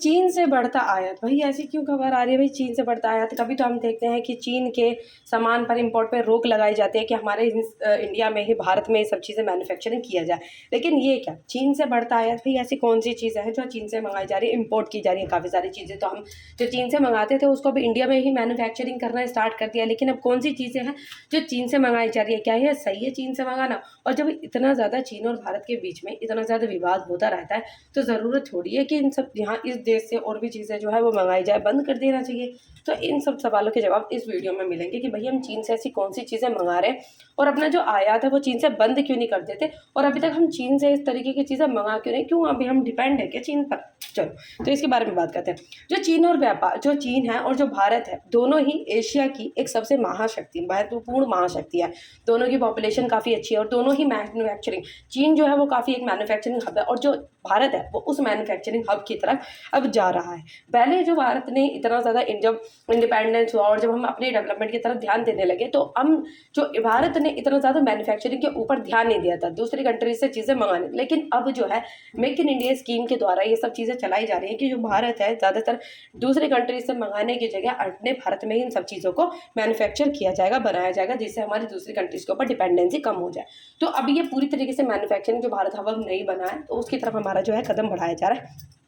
चीन से बढ़ता आयात, भाई ऐसी क्यों खबर आ रही है भाई चीन से बढ़ता आयात? कभी तो हम देखते हैं कि चीन के सामान पर इंपोर्ट पे रोक लगाई जाती है कि हमारे इंडिया में ही, भारत में ये सब चीज़ें मैन्युफैक्चरिंग किया जाए। लेकिन ये क्या, चीन से बढ़ता आयात? भाई ऐसी कौन सी चीज़ें हैं जो चीन से मंगाई जा रही है, इंपोर्ट की जा रही है? काफ़ी सारी चीज़ें तो हम जो चीन से मंगाते थे उसको भी इंडिया में ही मैन्युफैक्चरिंग करना स्टार्ट कर दिया। लेकिन अब कौन सी चीज़ें हैं जो चीन से मंगाई जा रही है? क्या ये सही है चीन से मंगाना? और जब इतना ज़्यादा चीन और भारत के बीच में इतना ज़्यादा विवाद होता रहता है तो ज़रूरत थोड़ी है कि इन सब यहाँ इस देश से और भी चीज़ें जो है वो मंगाई जाए, बंद कर देना चाहिए। तो इन सब सवालों के जवाब इस वीडियो में मिलेंगे कि भई हम चीन से ऐसी कौन सी चीज़ें मंगा रहे हैं और अपना जो आयात है वो चीन से बंद क्यों नहीं कर देते, और अभी तक हम चीन से इस तरीके की चीज़ें मंगा क्यों नहीं, क्यों अभी हम डिपेंड है क्या चीन पर? चलो तो इसके बारे में बात करते हैं। जो चीन और व्यापार, जो चीन है और जो भारत है, दोनों ही एशिया की एक सबसे महत्वपूर्ण महाशक्ति है। दोनों की पॉपुलेशन काफ़ी अच्छी है और दोनों ही मैन्युफैक्चरिंग, चीन जो है वो काफ़ी एक मैन्युफैक्चरिंग हब है और जो भारत है वो उस मैन्युफैक्चरिंग हब की तरफ अब जा रहा है। पहले जो भारत ने इतना ज़्यादा जब इंडिपेंडेंस हुआ और जब हम अपने डेवलपमेंट की तरफ ध्यान देने लगे तो हम जो भारत ने इतना ज़्यादा मैन्युफैक्चरिंग के ऊपर ध्यान नहीं दिया था, दूसरी कंट्री से चीज़ें मंगाने। लेकिन अब जो है मेक इन इंडिया स्कीम के द्वारा ये सब चीज़ें चलाई जा रही हैं कि जो भारत है ज़्यादातर दूसरी कंट्री से मंगाने की जगह अपने भारत में ही इन सब चीज़ों को मैन्युफैक्चर किया जाएगा, बनाया जाएगा, जिससे हमारी दूसरी कंट्रीज़ के ऊपर डिपेंडेंसी कम हो जाए। तो अब ये पूरी तरीके से मैन्युफैक्चरिंग जो भारत हब नहीं बना है तो उसकी तरफ हमारा जो है कदम बढ़ाया जा रहा है।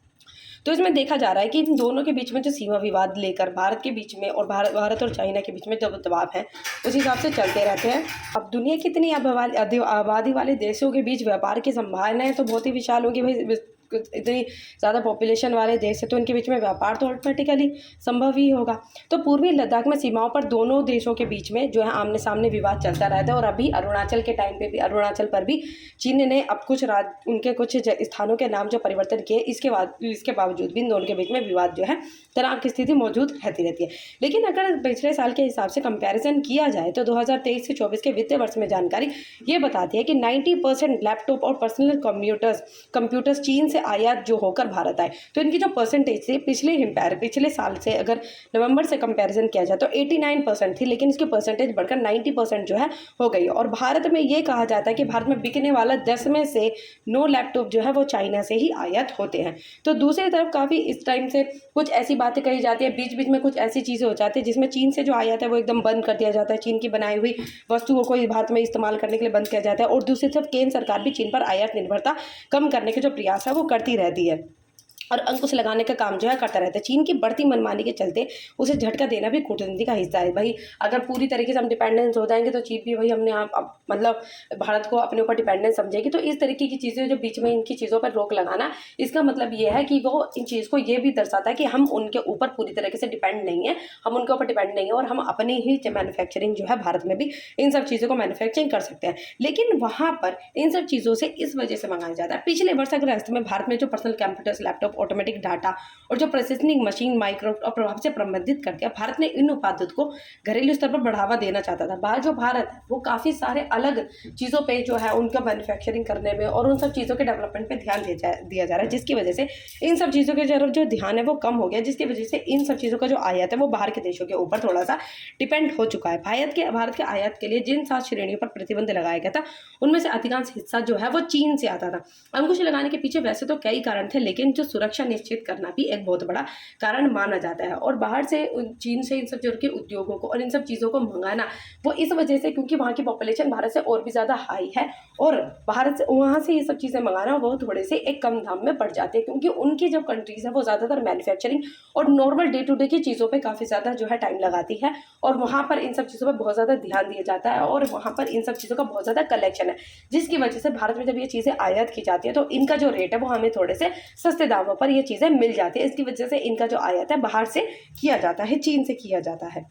तो इसमें देखा जा रहा है कि इन दोनों के बीच में जो सीमा विवाद लेकर भारत के बीच में और भारत और चाइना के बीच में जो दबाव है उस हिसाब से चलते रहते हैं। अब दुनिया की इतनी आबादी वाले देशों के बीच व्यापार की संभावनाएं तो बहुत ही विशाल होगी भाई। इतनी ज़्यादा पॉपुलेशन वाले देश है तो इनके बीच में व्यापार तो ऑटोमेटिकली संभव ही होगा। तो पूर्वी लद्दाख में सीमाओं पर दोनों देशों के बीच में जो है आमने सामने विवाद चलता रहता है और अभी अरुणाचल के टाइम पे भी, अरुणाचल पर भी चीन ने अब उनके कुछ स्थानों के नाम जो परिवर्तन किए, इसके बावजूद भी इन दोनों के बीच में विवाद जो है, तनाव की स्थिति मौजूद रहती है। लेकिन अगर पिछले साल के हिसाब से कंपेरिजन किया जाए तो 2023 से 24 के वित्तीय वर्ष में जानकारी ये बताती है कि 90% लैपटॉप और पर्सनल कंप्यूटर्स चीन से आयात जो होकर भारत आए। तो इनकी जो परसेंटेज थी पिछले साल से अगर नवंबर से कंपैरिजन किया जाए तो 89% थी, लेकिन इसकी परसेंटेज बढ़कर 90% जो है हो गई। और भारत में ये कहा जाता है कि भारत में बिकने वाला 10 में से 9 लैपटॉप जो है वो चाइना से ही आयात होते हैं। तो दूसरी तरफ काफ़ी इस टाइम से कुछ ऐसी बातें कही जाती है, बीच बीच में कुछ ऐसी चीज़ें हो जाती है जिसमें चीन से जो आयात है वो एकदम बंद कर दिया जाता है, चीन की बनाई हुई वस्तुओं को भारत में इस्तेमाल करने के लिए बंद किया जाता है। और दूसरी तरफ केंद्र सरकार भी चीन पर आयात निर्भरता कम करने के जो प्रयास है वो करती रहती है और अंकुश लगाने का काम जो है करता रहता है। चीन की बढ़ती मनमानी के चलते उसे झटका देना भी कूटनीति का हिस्सा है। भाई अगर पूरी तरीके से हम डिपेंडेंस हो जाएंगे तो चीन भी भाई हमने आप मतलब भारत को अपने ऊपर डिपेंडेंस समझेगी। तो इस तरीके की चीज़ें जो बीच में इनकी चीज़ों पर रोक लगाना, इसका मतलब ये है कि वो इन चीज़ को ये भी दर्शाता है कि हम उनके ऊपर पूरी तरीके से डिपेंड नहीं है, हम उनके ऊपर डिपेंड नहीं है और हम अपनी ही मैन्युफैक्चरिंग जो है भारत में भी इन सब चीज़ों को मैन्युफैक्चरिंग कर सकते हैं। लेकिन वहाँ पर इन सब चीज़ों से इस वजह से मंगाया जाता है। पिछले वर्ष अगस्त में भारत में जो personal computers, laptop, automatic data और जो प्रोसेसिंग मशीन माइक्रो और प्रभाव से प्रबंधित करके भारत ने इन उत्पादों को घरेलू स्तर पर बढ़ावा देना चाहता था। जो भारत है वो काफ़ी सारे अलग चीज़ों पे जो है उनका मैन्युफैक्चरिंग करने में और उन सब चीज़ों के डेवलपमेंट पे ध्यान दिया जा रहा है, जिसकी वजह से इन सब चीज़ों के तरफ जो ध्यान है वो कम हो गया, जिसकी वजह से इन सब चीज़ों का जो आयात है वो बाहर के देशों के ऊपर थोड़ा सा डिपेंड हो चुका है। भारत के आयात के लिए जिन 7 श्रेणियों पर प्रतिबंध लगाया गया था उनमें से अधिकांश हिस्सा जो है वो चीन से आता था। अंकुश लगाने के पीछे वैसे तो कई कारण थे, लेकिन जो सुरक्षा निश्चित करना भी एक बहुत बड़ा कारण माना जाता है। और बाहर से चीन से इन सब चीज़ों के उद्योगों को और इन सब चीज़ों को मंगाना वो इस वजह से क्योंकि वहाँ की पॉपुलेशन भारत से और भी ज़्यादा हाई है और भारत से वहाँ से ये सब चीज़ें मंगाना वो थोड़े से एक कम दाम में पड़ जाते हैं, क्योंकि उनकी जो कंट्रीज़ है वो ज़्यादातर मैन्युफैक्चरिंग और नॉर्मल डे टू डे की चीज़ों पर काफ़ी ज़्यादा जो है टाइम लगाती है और वहाँ पर इन सब चीज़ों पर बहुत ज़्यादा ध्यान दिया जाता है और वहाँ पर इन सब चीज़ों का बहुत ज़्यादा कलेक्शन है, जिसकी वजह से भारत में जब ये चीज़ें आयात की जाती है तो इनका जो रेट है वो हमें थोड़े से सस्ते दामों पर ये चीज़ें मिल जाती है। इसकी वजह से इनका जो आयात है बाहर से किया जाता है, चीन से किया जाता है।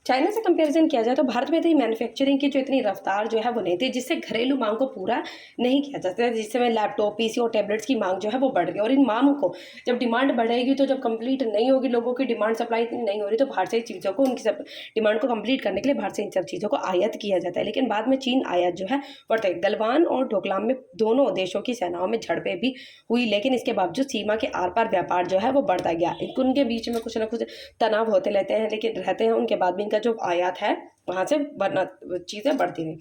चाइना से कंपैरिजन किया जाए तो भारत में तो मैन्युफैक्चरिंग की जो इतनी रफ्तार जो है वो नहीं थी, जिससे घरेलू मांग को पूरा नहीं किया जा सकता, जिससे में लैपटॉप, पीसी और टैबलेट्स की मांग जो है वो बढ़ गई। और इन मांग को जब डिमांड बढ़ेगी तो जब कंप्लीट नहीं होगी, लोगों की डिमांड सप्लाई इतनी नहीं हो रही, तो बाहर से चीज़ों को उनकी सब डिमांड को कंप्लीट करने के लिए बाहर से इन सब चीज़ों को आयात किया जाता है। लेकिन बाद में चीन आयात जो है बढ़ता है। गलवान और डोकलाम में दोनों देशों की सेनाओं में झड़पें भी हुई, लेकिन इसके बावजूद सीमा के आर पार व्यापार जो है वो बढ़ता गया। उनके बीच में कुछ ना कुछ तनाव होते रहते हैं, लेकिन उनके बाद भी का जो आयात है वहाँ से बढ़ना चीज़ें बढ़ती रही।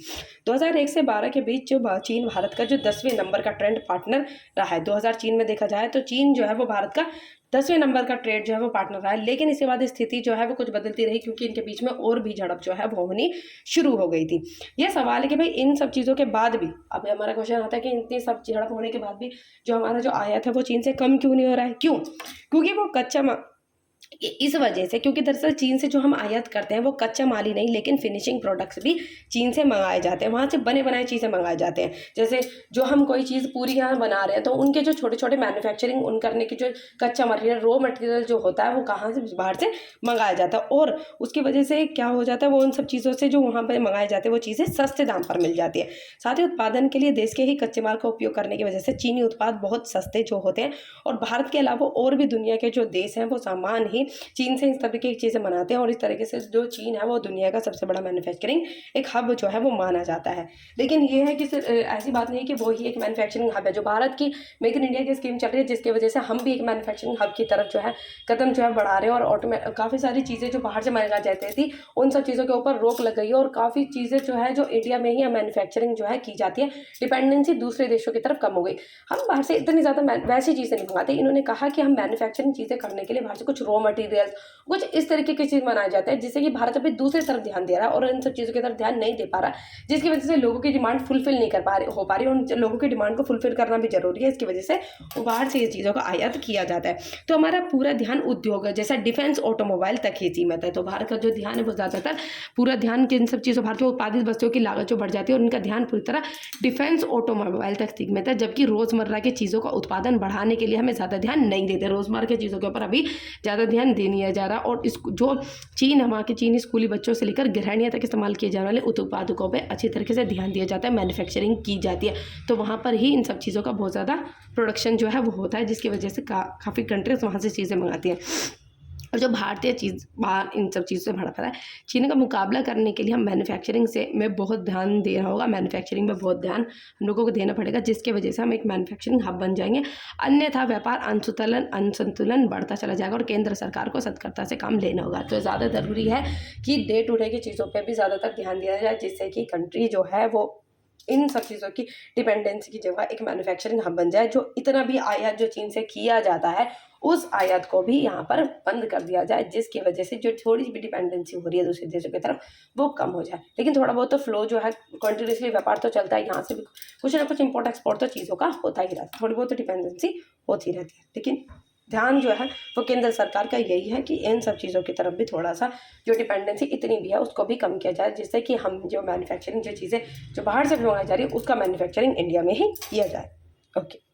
2001 से 12 के बीच जो चीन भारत का जो 10वें नंबर का ट्रेंड पार्टनर रहा है। 2003 में देखा जाए तो चीन जो है वो भारत का 10वें नंबर का ट्रेड जो है वो पार्टनर रहा है, लेकिन इसके बाद स्थिति जो है वो कुछ बदलती रही क्योंकि इनके बीच में और भी झड़प जो है वो होनी शुरू हो गई थी। यह सवाल है कि भाई इन सब चीज़ों के बाद भी, अब हमारा क्वेश्चन आता है कि इतनी सब झड़प होने के बाद भी जो हमारा जो आयात है वो चीन से कम क्यों नहीं हो रहा है? क्यों? क्योंकि वो इस वजह से, क्योंकि दरअसल चीन से जो हम आयात करते हैं वो कच्चा माल ही नहीं लेकिन फिनिशिंग प्रोडक्ट्स भी चीन से मंगाए जाते हैं, वहाँ से बने बनाए चीज़ें मंगाए जाते हैं। जैसे जो हम कोई चीज़ पूरी यहाँ बना रहे हैं तो उनके जो छोटे छोटे मैन्युफैक्चरिंग उन करने की जो कच्चा मटेरियल रॉ मटेरियल जो होता है वो कहाँ से, बाहर से मंगाया जाता है, और उसकी वजह से क्या हो जाता है वो उन सब चीज़ों से जो वहाँ पर मंगाए जाते हैं वो चीज़ें सस्ते दाम पर मिल जाती है। साथ ही उत्पादन के लिए देश के ही कच्चे माल का उपयोग करने की वजह से चीनी उत्पाद बहुत सस्ते जो होते हैं, और भारत के अलावा और भी दुनिया के जो देश हैं वो सामान ही चीन से इस तरीके की चीज़ें बनाते हैं, और इस तरीके से जो चीन है वो दुनिया का सबसे बड़ा मैन्युफैक्चरिंग एक हब जो है वो माना जाता है। लेकिन ये है कि ऐसी बात नहीं है कि वो ही एक मैन्युफैक्चरिंग हब है। जो भारत की मेक इन इंडिया की स्कीम चल रही है जिसकी वजह से हम भी एक मैन्युफैक्चरिंग हब की तरफ जो है कदम जो है बढ़ा रहे हैं, और काफ़ी सारी चीज़ें जो बाहर से मंगाई जाती थी उन सब चीज़ों के ऊपर रोक लग गई है, और काफ़ी चीज़ें जो है जो इंडिया में ही मैन्युफैक्चरिंग जो है की जाती है, डिपेंडेंसी दूसरे देशों की तरफ कम हो गई। हम बाहर से इतनी ज़्यादा वैसी चीज़ें नहीं मंगाते। इन्होंने कहा कि हम मैन्युफैक्चरिंग चीज़ें करने के लिए बाहर से कुछ रॉ मटीरियल्स कुछ इस तरीके की चीज़ बनाए जाते हैं जिससे कि भारत अभी दूसरी तरफ ध्यान दे रहा है और इन सब चीज़ों की तरफ ध्यान नहीं दे पा रहा, जिसकी वजह से लोगों की डिमांड फुलफिल नहीं हो पा रही, और उन लोगों की डिमांड को फुलफिल करना भी जरूरी है। इसकी वजह से बाहर से ये चीज़ों का आयात किया जाता है। तो हमारा पूरा ध्यान उद्योग जैसा डिफेंस ऑटोमोबाइल तक ही सीमित है। तो भारत का जो ध्यान है वो ज़्यादातर पूरा ध्यान इन सब चीज़ों, भारत की उत्पादित वस्तुओं की लागत जो बढ़ जाती है और उनका ध्यान पूरी तरह डिफेंस ऑटोमोबाइल तक सीमित है, जबकि रोज़मर्रा की चीज़ों का उत्पादन बढ़ाने के लिए हमें ज़्यादा ध्यान नहीं देते। रोज़मर्रा की चीज़ों के ऊपर अभी ज़्यादा ध्यान दे नहीं जा रहा, और इस जो चीन है वहाँ के चीनी स्कूली बच्चों से लेकर गृहिणियों तक इस्तेमाल किए जाने वाले उत्पादकों पे अच्छी तरीके से ध्यान दिया जाता है, मैन्युफैक्चरिंग की जाती है। तो वहाँ पर ही इन सब चीज़ों का बहुत ज़्यादा प्रोडक्शन जो है वो होता है, जिसकी वजह से काफ़ी कंट्रीज वहाँ से चीज़ें मंगाती हैं। और जो भारतीय चीज़ बाहर इन सब चीज़ों से भरा पड़ा है, चीन का मुकाबला करने के लिए हम मैन्युफैक्चरिंग से में बहुत ध्यान देना होगा, मैन्युफैक्चरिंग में बहुत ध्यान हम लोगों को देना पड़ेगा, जिसकी वजह से हम एक मैन्युफैक्चरिंग हब बन जाएंगे। अन्यथा व्यापार असंतुलन बढ़ता चला जाएगा और केंद्र सरकार को सतर्कता से काम लेना होगा। तो ज़्यादा ज़रूरी है कि डे टू डे की चीज़ों पर भी ज़्यादातर ध्यान दिया जाए, जिससे कि कंट्री जो है वो इन सब चीज़ों की डिपेंडेंसी की जगह एक मैन्युफैक्चरिंग हब बन जाए। जो इतना भी आयात जो चीन से किया जाता है उस आयात को भी यहाँ पर बंद कर दिया जाए, जिसकी वजह से जो थोड़ी भी डिपेंडेंसी हो रही है दूसरे देशों की तरफ वो कम हो जाए। लेकिन थोड़ा बहुत तो फ्लो जो है कंटिन्यूसली व्यापार तो चलता है, यहाँ से भी कुछ ना कुछ इंपोर्ट एक्सपोर्ट तो चीज़ों का होता ही रहता है, थोड़ी बहुत तो डिपेंडेंसी होती रहती है। लेकिन ध्यान जो है वो केंद्र सरकार का यही है कि इन सब चीज़ों की तरफ भी थोड़ा सा जो डिपेंडेंसी इतनी भी है उसको भी कम किया जाए, जिससे कि हम जो मैन्युफैक्चरिंग जो चीज़ें जो बाहर से मंगाई जा रही है उसका मैन्युफैक्चरिंग इंडिया में ही किया जाए। ओके।